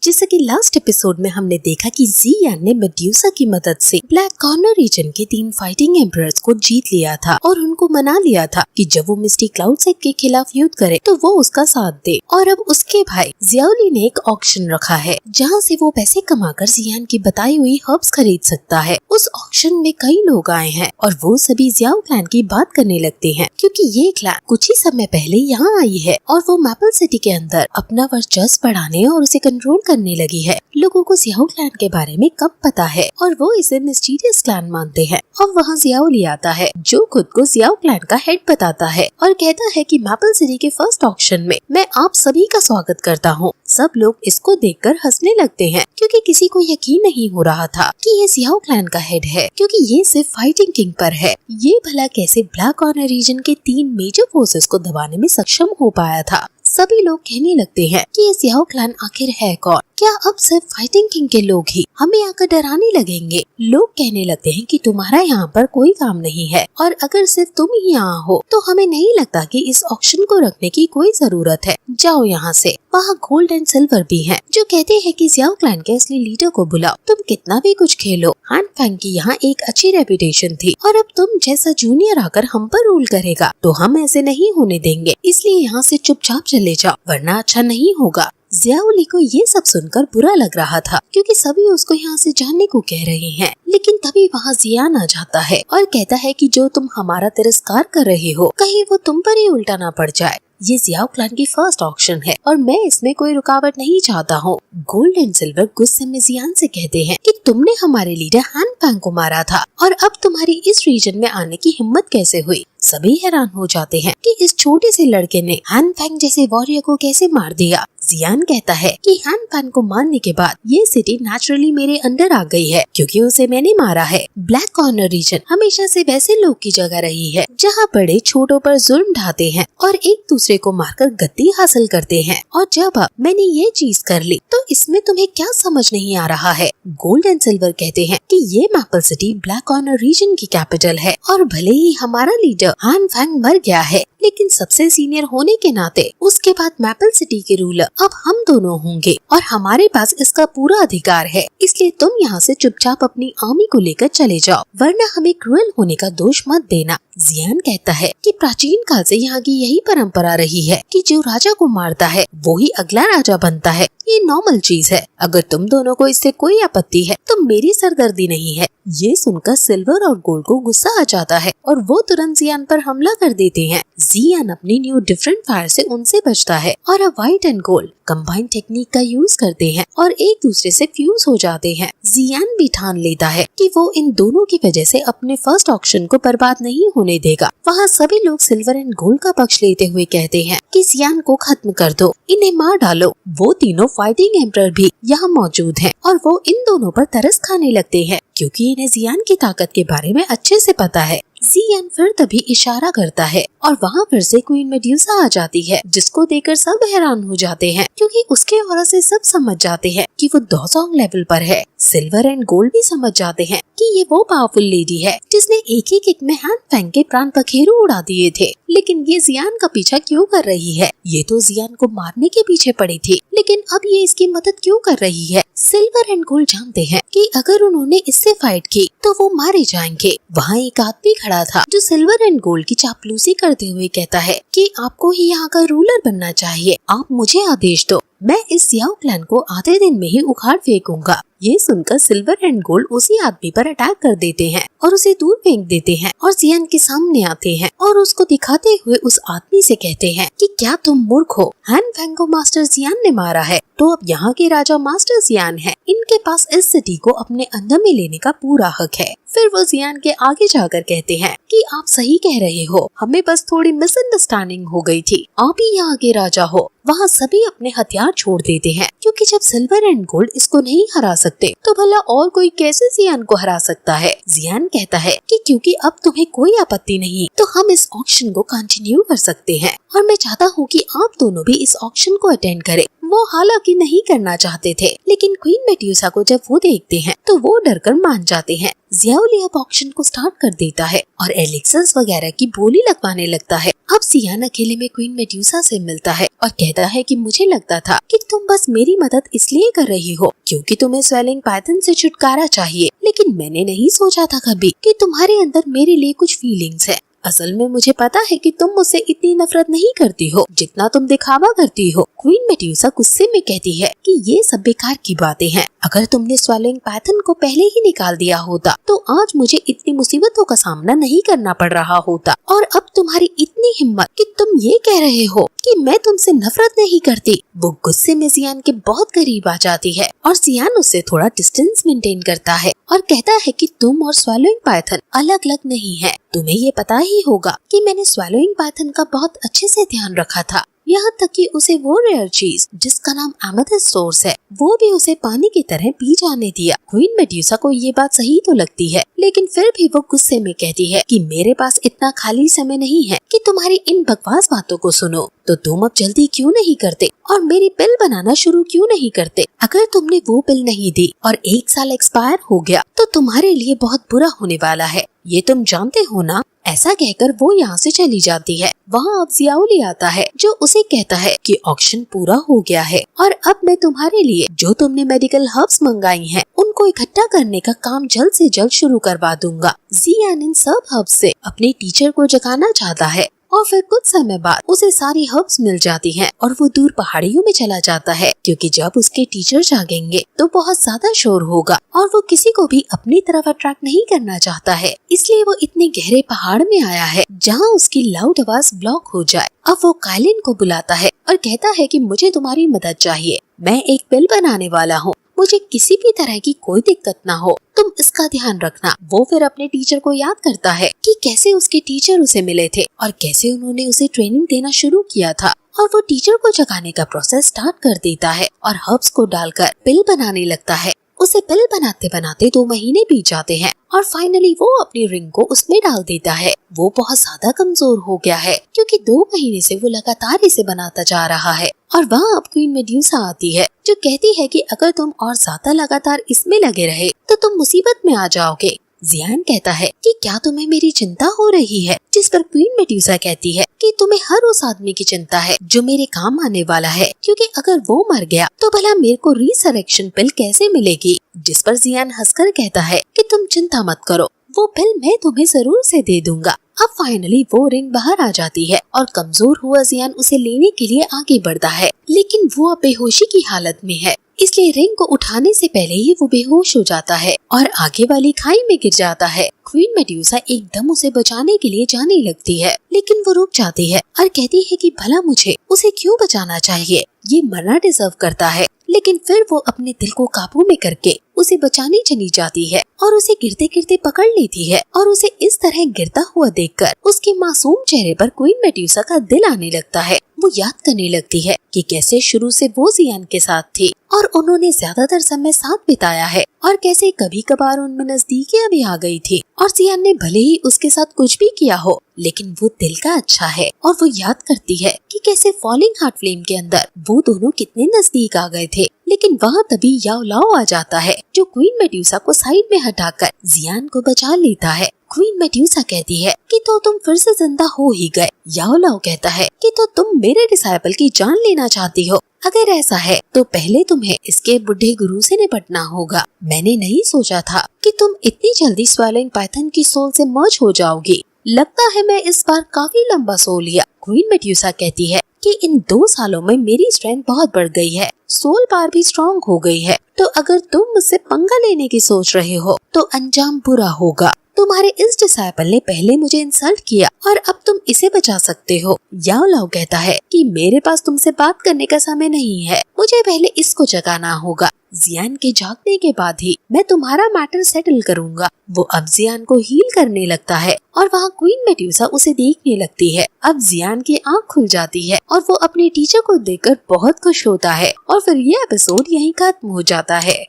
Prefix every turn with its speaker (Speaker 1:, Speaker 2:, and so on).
Speaker 1: जैसे कि last episode में हमने देखा कि जियान ने मेड्यूसा की मदद से ब्लैक कॉर्नर रीजन के 3 फाइटिंग एम्परर्स को जीत लिया था और उनको मना लिया था कि जब वो मिस्टी क्लाउडसेट के खिलाफ युद्ध करे तो वो उसका साथ दे। और अब उसके भाई जियाओली ने एक ऑक्शन रखा है जहाँ से वो पैसे कमाकर जियान की बताई हुई हर्ब्स खरीद सकता है। उस ऑक्शन में कई लोग आए हैं और वो सभी जियाओ क्लैन की बात करने लगते हैं क्योंकि ये क्लैन कुछ ही समय पहले यहाँ आई है और वो मैपल सिटी के अंदर अपना वर्चस्व बढ़ाने और उसे कंट्रोल करने लगी है। लोगों को जियाओ क्लैन के बारे में कब पता है और वो इसे मिस्टीरियस क्लैन मानते हैं। और वहाँ जियाओली आता है जो खुद को जियाओ क्लैन का हेड बताता है और कहता है कि मैपल सिटी के फर्स्ट ऑक्शन में मैं आप सभी का स्वागत करता हूँ। सब लोग इसको देखकर हंसने लगते हैं क्योंकि किसी को यकीन नहीं हो रहा था कि ये जियाओ क्लैन का हेड है क्योंकि ये सिर्फ फाइटिंग किंग पर है। ये भला कैसे ब्लैक कॉर्नर रीजन के 3 मेजर फोर्सेस को दबाने में सक्षम हो पाया था। सभी लोग कहने लगते हैं कि ये जियाओ क्लैन आखिर है कौन। क्या अब सिर्फ फाइटिंग किंग के लोग ही हमें आकर डराने लगेंगे। लोग कहने लगते हैं कि तुम्हारा यहाँ पर कोई काम नहीं है और अगर सिर्फ तुम ही यहाँ हो तो हमें नहीं लगता कि इस ऑक्शन को रखने की कोई जरूरत है। जाओ यहाँ से। वहाँ गोल्ड एंड सिल्वर भी है जो कहते हैं कि जियाओ क्लैन के असली लीडर को बुलाओ। तुम कितना भी कुछ खेलो, हान फैंग की यहाँ एक अच्छी रेपुटेशन थी और अब तुम जैसा जूनियर आकर हम पर रूल करेगा तो हम ऐसे नहीं होने देंगे। इसलिए यहाँ से चुपचाप चले जाओ वरना अच्छा नहीं होगा। जियाओली को ये सब सुनकर बुरा लग रहा था क्योंकि सभी उसको यहाँ से जाने को कह रहे हैं। लेकिन तभी वहाँ जियान आ जाता है और कहता है कि जो तुम हमारा तिरस्कार कर रहे हो कहीं वो तुम पर ही उल्टा ना पड़ जाए। ये जियाओ क्लैन की फर्स्ट ऑक्शन है और मैं इसमें कोई रुकावट नहीं चाहता हूँ। गोल्ड एंड सिल्वर गुस्से में जियान से कहते हैं कि तुमने हमारे लीडर हान फैंग को मारा था और अब तुम्हारी इस रीजन में आने की हिम्मत कैसे हुई। सभी हैरान हो जाते हैं कि इस छोटे से लड़के ने हान फैंग जैसे वॉरियर को कैसे मार दिया। जियान कहता है कि हान फैंग को मारने के बाद ये सिटी नेचुरली मेरे अंडर आ गई है क्योंकि उसे मैंने मारा है। ब्लैक कॉर्नर रीजन हमेशा से वैसे लोग की जगह रही है जहाँ बड़े छोटों पर जुल्म ढाते हैं और एक दूसरे को मारकर गद्दी हासिल करते हैं। और जब अब मैंने ये चीज कर ली तो इसमें तुम्हें क्या समझ नहीं आ रहा है। गोल्ड एंड सिल्वर कहते हैं कि ये maple city black corner region की कैपिटल है और भले ही हमारा लीडर हान फैंग मर गया है लेकिन सबसे सीनियर होने के नाते उसके बाद मैपल सिटी के रूलर अब हम दोनों होंगे और हमारे पास इसका पूरा अधिकार है। इसलिए तुम यहाँ से चुपचाप अपनी आर्मी को लेकर चले जाओ वरना हमें क्रूएल होने का दोष मत देना। जियान कहता है कि प्राचीन काल से यहाँ की यही परंपरा रही है कि जो राजा को मारता है वो ही अगला राजा बनता है। ये नॉर्मल चीज है। अगर तुम दोनों को इससे कोई आपत्ति है तो मेरी सरदर्दी नहीं है। ये सुनकर सिल्वर और गोल्ड को गुस्सा आ जाता है और वो तुरंत जियान पर हमला कर देते हैं। जियान अपनी न्यू डिफरेंट फायर से उनसे बचता है और अब white and gold combined technique का यूज करते हैं और एक दूसरे से फ्यूज हो जाते हैं। जियान भी ठान लेता है कि वो इन दोनों की वजह से अपने फर्स्ट ऑक्शन को बर्बाद नहीं होने देगा। वहाँ सभी लोग सिल्वर एंड गोल्ड का पक्ष लेते हुए कहते हैं कि जियान को खत्म कर दो, इन्हें मार डालो। वो तीनों फाइटिंग एम्परर भी यहाँ मौजूद हैं और वो इन दोनों पर तरस खाने लगते हैं क्योंकि इन्हें जियान की ताकत के बारे में अच्छे से पता है। जियान फिर तभी इशारा करता है और वहाँ फिर से क्वीन मेड्यूसा आ जाती है जिसको देखकर सब हैरान हो जाते हैं क्योंकि उसके ऑरा से सब समझ जाते हैं कि वो दोसोंग लेवल पर है। सिल्वर एंड गोल्ड भी समझ जाते हैं कि ये वो पावरफुल लेडी है जिसने एक ही किक में हान फैंग के प्राण पखेरु उड़ा दिए थे। लेकिन ये जियान का पीछा क्यों कर रही है। ये तो जियान को मारने के पीछे पड़ी थी लेकिन अब ये इसकी मदद क्यों कर रही है। सिल्वर एंड गोल्ड जानते हैं कि अगर उन्होंने इससे फाइट की तो वो मारे जाएंगे। वहाँ एक आदमी खड़ा था जो सिल्वर एंड गोल्ड की चापलूसी करते हुए कहता है कि आपको ही यहाँ का रूलर बनना चाहिए। आप मुझे आदेश दो, मैं इस जियाओ क्लैन को आधे दिन में ही उखाड़ फेंकूंगा। ये सुनकर सिल्वर एंड गोल्ड उसी आदमी पर अटैक कर देते हैं और उसे दूर फेंक देते हैं और जियान के सामने आते हैं और उसको दिखाते हुए उस आदमी से कहते हैं कि क्या तुम मूर्ख हो। हान फैंग को मास्टर जियान ने मारा है तो अब यहाँ के राजा मास्टर जियान है। इनके पास इस सिटी को अपने अंदर में लेने का पूरा हक है। फिर वो जियान के आगे जाकर कहते हैं कि आप सही कह रहे हो, हमें बस थोड़ी मिसअंडरस्टैंडिंग हो गई थी, आप ही यहाँ के राजा हो। वहाँ सभी अपने हथियार छोड़ देते हैं क्योंकि जब सिल्वर एंड गोल्ड इसको नहीं हरा सकते तो भला और कोई कैसे जियान को हरा सकता है। जियान कहता है कि क्योंकि अब तुम्हें कोई आपत्ति नहीं तो हम इस ऑक्शन को कंटिन्यू कर सकते हैं और मैं चाहता हूँ कि आप दोनों भी इस ऑक्शन को अटेंड करें। वो हालांकि नहीं करना चाहते थे, लेकिन क्वीन मेड्यूसा को जब वो देखते हैं तो वो डरकर मान जाते हैं। ज़ियाओली अब ऑक्शन को स्टार्ट कर देता है और एलिक्सर्स वगैरह की बोली लगवाने लगता है। अब ज़ियान अकेले में क्वीन मेड्यूसा से मिलता है और कहता है कि मुझे लगता था कि तुम बस मेरी मदद इसलिए कर रही हो क्योंकि तुम्हें स्वेलिंग पाइथन से छुटकारा चाहिए, लेकिन मैंने नहीं सोचा था कभी कि तुम्हारे अंदर मेरे लिए कुछ फीलिंग्स है। असल में मुझे पता है कि तुम मुझसे इतनी नफरत नहीं करती हो जितना तुम दिखावा करती हो। क्वीन मेड्यूसा गुस्से में कहती है कि ये सब बेकार की बातें हैं। अगर तुमने स्वेलिंग पाइथन को पहले ही निकाल दिया होता तो आज मुझे इतनी मुसीबतों का सामना नहीं करना पड़ रहा होता। और अब तुम्हारी इतनी हिम्मत कि तुम ये कह रहे हो कि मैं तुमसे नफरत नहीं करती। वो गुस्से में ज़ियान के बहुत करीब आ जाती है और ज़ियान उससे थोड़ा डिस्टेंस मेंटेन करता है और कहता है कि तुम और स्वेलिंग पाइथन अलग अलग नहीं है। तुम्हें ये पता ही होगा कि मैंने स्वेलिंग पाइथन का बहुत अच्छे से ध्यान रखा था, यहाँ तक कि उसे वो रेयर चीज जिसका नाम एमेथिस्ट सोर्स है वो भी उसे पानी की तरह पी जाने दिया। क्वीन मेड्यूसा को ये बात सही तो लगती है, लेकिन फिर भी वो गुस्से में कहती है कि मेरे पास इतना खाली समय नहीं है कि तुम्हारी इन बकवास बातों को सुनो। तो तुम अब जल्दी क्यों नहीं करते और मेरी पिल बनाना शुरू क्यों नहीं करते? अगर तुमने वो पिल नहीं दी और 1 साल एक्सपायर हो गया तो तुम्हारे लिए बहुत बुरा होने वाला है, ये तुम जानते हो ना। ऐसा कहकर वो यहाँ से चली जाती है। वहाँ अब ज़ियाओली आता है जो उसे कहता है कि ऑक्शन पूरा हो गया है और अब मैं तुम्हारे लिए जो तुमने मेडिकल हर्ब्स मंगाई हैं उनको इकट्ठा करने का काम जल्द से जल्द शुरू करवा दूंगा। ज़ियान इन सब हर्ब्स से अपने टीचर को जगाना चाहता है और फिर कुछ समय बाद उसे सारी हर्ब्स मिल जाती हैं और वो दूर पहाड़ियों में चला जाता है क्योंकि जब उसके टीचर जागेंगे तो बहुत ज्यादा शोर होगा और वो किसी को भी अपनी तरफ अट्रैक्ट नहीं करना चाहता है। इसलिए वो इतने गहरे पहाड़ में आया है जहाँ उसकी लाउड आवाज ब्लॉक हो जाए। अब वो काइलिन को बुलाता है और कहता है कि मुझे तुम्हारी मदद चाहिए। मैं एक पिल बनाने वाला हूँ, मुझे किसी भी तरह की कोई दिक्कत ना हो, तुम इसका ध्यान रखना। वो फिर अपने टीचर को याद करता है कि कैसे उसके टीचर उसे मिले थे और कैसे उन्होंने उसे ट्रेनिंग देना शुरू किया था और वो टीचर को जगाने का प्रोसेस स्टार्ट कर देता है और हर्ब्स को डालकर पिल बनाने लगता है। उसे पिल बनाते बनाते 2 महीने बीत जाते हैं और फाइनली वो अपनी रिंग को उसमें डाल देता है। वो बहुत ज्यादा कमजोर हो गया है क्योंकि 2 महीने से वो लगातार इसे बनाता जा रहा है। और वहाँ अब क्वीन मेड्यूसा आती है जो कहती है कि अगर तुम और ज्यादा लगातार इसमें लगे रहे तो तुम मुसीबत में आ जाओगे। ज़ियान कहता है कि क्या तुम्हें मेरी चिंता हो रही है? जिस पर क्वीन मेड्यूसा कहती है कि तुम्हें हर उस आदमी की चिंता है जो मेरे काम आने वाला है, क्योंकि अगर वो मर गया तो भला मेरे को रिसरेक्शन पिल कैसे मिलेगी? जिस पर ज़ियान हंसकर कहता है कि तुम चिंता मत करो, वो पिल मैं तुम्हें जरूर से दे दूंगा। अब फाइनली वो रिंग बाहर आ जाती है और कमजोर हुआ ज़ियान उसे लेने के लिए आगे बढ़ता है, लेकिन वो अब बेहोशी की हालत में है, इसलिए रिंग को उठाने से पहले ही वो बेहोश हो जाता है और आगे वाली खाई में गिर जाता है। क्वीन मेड्यूसा एकदम उसे बचाने के लिए जाने लगती है, लेकिन वो रुक जाती है और कहती है कि भला मुझे उसे क्यों बचाना चाहिए, ये मरना डिजर्व करता है। लेकिन फिर वो अपने दिल को काबू में करके उसे बचाने चली जाती है और उसे गिरते गिरते पकड़ लेती है और उसे इस तरह गिरता हुआ देखकर उसके मासूम चेहरे पर क्वीन मेड्यूसा का दिल आने लगता है। वो याद करने लगती है कि कैसे शुरू से वो ज़ियान के साथ थी और उन्होंने ज्यादातर समय साथ बिताया है और कैसे कभी कभार उनमें नजदीकियां भी आ गई थी और ज़ियान ने भले ही उसके साथ कुछ भी किया हो लेकिन वो दिल का अच्छा है। और वो याद करती है कि कैसे फॉलिंग हार्ट फ्लेम के अंदर वो दोनों कितने नजदीक आ गए थे, लेकिन वहाँ तभी याओ लाओ आ जाता है जो क्वीन मेड्यूसा को साइड में हटाकर ज़ियान को बचा लेता है। क्वीन मेड्यूसा कहती है कि तो तुम फिर से जिंदा हो ही गए। याओ लाओ कहता है कि तो तुम मेरे डिसाइपल की जान लेना चाहती हो, अगर ऐसा है तो पहले तुम्हें इसके बुढ़े गुरु से निपटना होगा। मैंने नहीं सोचा था कि तुम इतनी जल्दी स्वेलिंग पाइथन की सोल से मर्ज हो जाओगी। लगता है मैं इस बार काफी लंबा सो लिया। क्वीन मेड्यूसा कहती है कि इन 2 सालों में मेरी स्ट्रेंथ बहुत बढ़ गई है, सोल पावर भी स्ट्रॉन्ग हो गई है, तो अगर तुम मुझसे पंगा लेने की सोच रहे हो तो अंजाम बुरा होगा। तुम्हारे इस डिसाइपल ने पहले मुझे इंसल्ट किया और अब तुम इसे बचा सकते हो। याओ लाओ कहता है कि मेरे पास तुमसे बात करने का समय नहीं है, मुझे पहले इसको जगाना होगा। ज़ियान के जागने के बाद ही मैं तुम्हारा मैटर सेटल करूंगा। वो अब ज़ियान को हील करने लगता है और वहाँ क्वीन मेड्यूसा उसे देखने लगती है। अब ज़ियान की आँख खुल जाती है और वो अपने टीचर को देखकर बहुत खुश होता है और फिर ये एपिसोड यहीं खत्म हो जाता है।